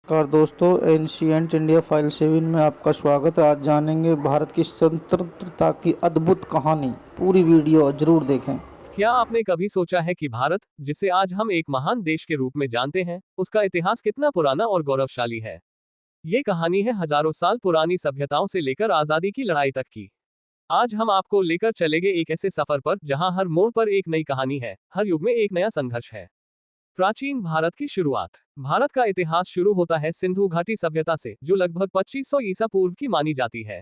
नमस्कार दोस्तों, ancient India file 7 में आपका स्वागत है। आज जानेंगे भारत की स्वतंत्रता की अद्भुत कहानी। पूरी वीडियो जरूर देखें। क्या आपने कभी सोचा है कि भारत, जिसे आज हम एक महान देश के रूप में जानते हैं, उसका इतिहास कितना पुराना और गौरवशाली है। ये कहानी है हजारों साल पुरानी सभ्यताओं से लेकर आजादी की लड़ाई तक की। आज हम आपको लेकर चलेंगे एक ऐसे सफर पर जहां हर मोड़ पर एक नई कहानी है, हर युग में एक नया संघर्ष है। प्राचीन भारत की शुरुआत। भारत का इतिहास शुरू होता है सिंधु घाटी सभ्यता से, जो लगभग 2500 ईसा पूर्व की मानी जाती है।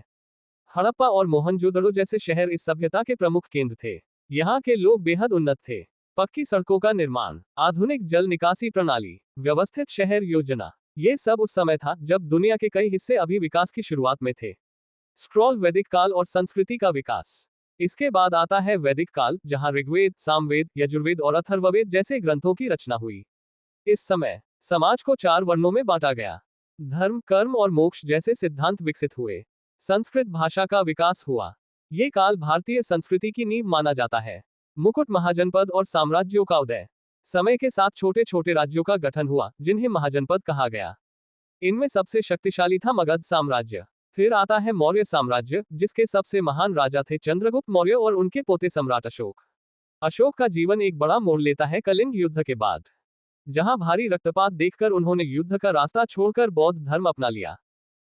हड़प्पा और मोहनजोदड़ो जैसे शहर इस सभ्यता के प्रमुख केंद्र थे। यहाँ के लोग बेहद उन्नत थे। पक्की सड़कों का निर्माण, आधुनिक जल निकासी प्रणाली, व्यवस्थित शहर योजना, ये सब उस समय था जब दुनिया के कई हिस्से अभी विकास की शुरुआत में थे। स्क्रॉल वैदिक काल और संस्कृति का विकास। इसके बाद आता है वैदिक काल, जहां ऋग्वेद, सामवेद, यजुर्वेद और अथर्ववेद जैसे ग्रंथों की रचना हुई। इस समय समाज को 4 वर्णों में बांटा गया। धर्म, कर्म और मोक्ष जैसे सिद्धांत विकसित हुए। संस्कृत भाषा का विकास हुआ। ये काल भारतीय संस्कृति की नींव माना जाता है। मुकुट महाजनपद और साम्राज्यों का उदय। समय के साथ छोटे छोटे राज्यों का गठन हुआ, जिन्हें महाजनपद कहा गया। इनमें सबसे शक्तिशाली था मगध साम्राज्य। फिर आता है मौर्य साम्राज्य, जिसके सबसे महान राजा थे चंद्रगुप्त मौर्य और उनके पोते सम्राट अशोक। अशोक का जीवन एक बड़ा मोड़ लेता है कलिंग युद्ध के बाद, जहां भारी रक्तपात देखकर उन्होंने युद्ध का रास्ता छोड़कर बौद्ध धर्म अपना लिया।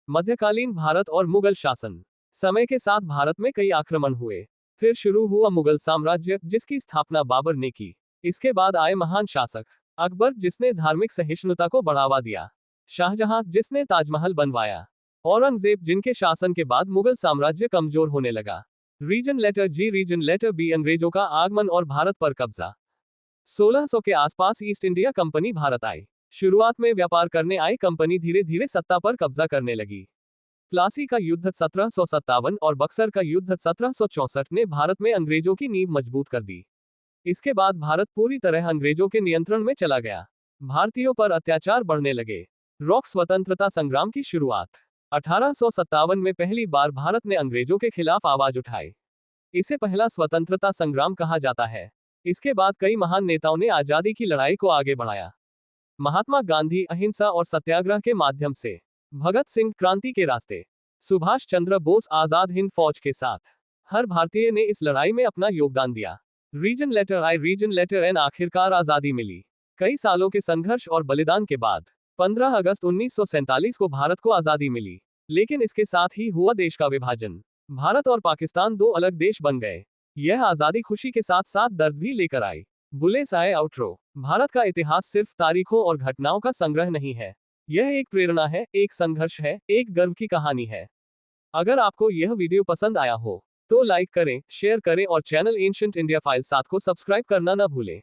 मध्यकालीन भारत और मुगल शासन। समय के साथ भारत में कई आक्रमण हुए। फिर शुरू हुआ मुगल साम्राज्य, जिसकी स्थापना बाबर ने की। इसके बाद आए महान शासक। अकबर, जिसने धार्मिक सहिष्णुता को बढ़ावा दिया। शाहजहां, जिसने ताजमहल बनवाया। औरंगजेब, जिनके शासन के बाद मुगल साम्राज्य कमजोर होने लगा। रीजन लेटर जी, रीजन लेटर बी, अंग्रेजों का आगमन और भारत पर कब्जा। 1600 के आसपास ईस्ट इंडिया कंपनी भारत आई। शुरुआत में व्यापार करने आई कंपनी धीरे धीरे सत्ता पर कब्जा करने लगी। प्लासी का युद्ध 1757 और बक्सर का युद्ध 1764 ने भारत में अंग्रेजों की नींव मजबूत कर दी। इसके बाद भारत पूरी तरह अंग्रेजों के नियंत्रण में चला गया। भारतीयों पर अत्याचार बढ़ने लगे। रॉक स्वतंत्रता संग्राम की शुरुआत। 1857 में पहली बार भारत ने अंग्रेजों के खिलाफ आवाज उठाई। इसे पहला स्वतंत्रता संग्राम कहा जाता है। इसके बाद कई महान नेताओं ने आजादी की लड़ाई को आगे बढ़ाया। महात्मा गांधी अहिंसा और सत्याग्रह के माध्यम से। भगत सिंह क्रांति के रास्ते। सुभाष चंद्र बोस आजाद हिंद फौज के साथ। हर भारतीय ने इस लड़ाई में अपना योगदान दिया। रीजन लेटर आई, रीजन लेटर एन, आखिरकार आजादी मिली। कई सालों के संघर्ष और बलिदान के बाद 15 अगस्त 1947 को भारत को आजादी मिली। लेकिन इसके साथ ही हुआ देश का विभाजन। भारत और पाकिस्तान दो अलग देश बन गए। यह आजादी खुशी के साथ साथ दर्द भी लेकर आई। बुले साए आउट्रो। भारत का इतिहास सिर्फ तारीखों और घटनाओं का संग्रह नहीं है। यह एक प्रेरणा है, एक संघर्ष है, एक गर्व की कहानी है। अगर आपको यह वीडियो पसंद आया हो तो लाइक करें, शेयर करें और चैनल एंशिएंट इंडिया फाइल 7 को सब्सक्राइब करना न भूलें।